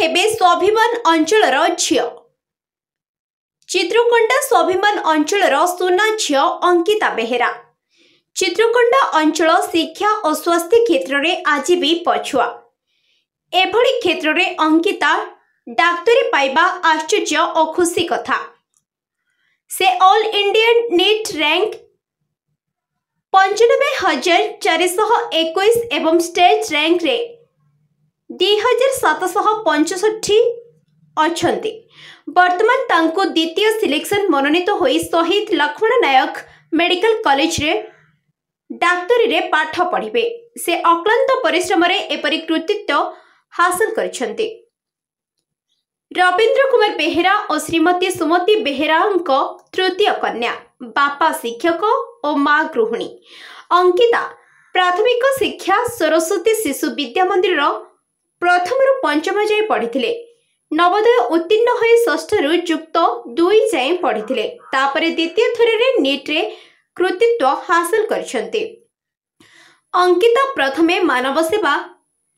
हेबे स्वाभिमान अंचलर झियो। चित्रकोंडा स्वाभिमान अंचलर सुना झियो अंकिता बेहेरा। चित्रकोंडा अंचल शिक्षा और स्वास्थ्य क्षेत्र में आज भी पछुआ। एभली क्षेत्र में अंकिता डाक्तरी पाइबा आश्चर्य और खुशी कथा। से ऑल इंडियन नीट रैंक 95,421 एवं स्टेट रैंक रे 2,765 अछंती। वर्तमान तांको द्वितीय सिलेक्शन मनोनीत होई शहीद लक्ष्मण नायक मेडिकल कॉलेज रे डाक्तरी रे पाठ पढ़िबे। से अक्लांत परिश्रम रे एपरि कृतित्व हासिल करछंती। रविंद्र कुमार बेहेरा और श्रीमती सुमती बेहेरा तृतीय कन्या, बापा शिक्षक और माँ गृहिणी। अंकिता प्राथमिक शिक्षा सरस्वती शिशु विद्या मंदिर प्रथम रु पंचम जाए पढ़ी। नवोदय उत्तीर्ण हो षष्ठ रु युक्त 2 जाए पढ़ी। तापरे द्वितीय थर रे नीट रे कृतित्व हासिल करछंती। अंकिता प्रथमे मानव सेवा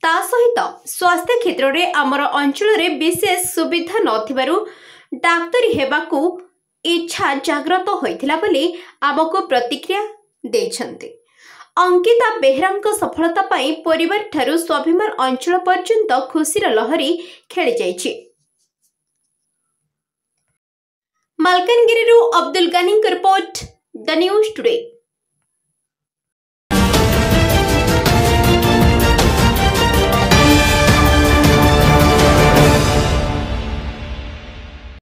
ता सहित स्वास्थ्य क्षेत्र में आमर अंचल रे विशेष सुविधा नथिबारु डाक्तरी हेबाकू इच्छा जाग्रत होइथिला बोली आमको प्रतिक्रिया देछंती। अंकिता बेहेरांक सफलता पाई परिवार ठारू स्वाभिमान अंचल पर्यंत खुशीर लहरी खेली जाइछि। मालकानगिरी अब्दुल गानी रिपोर्ट, द न्यूज टुडे।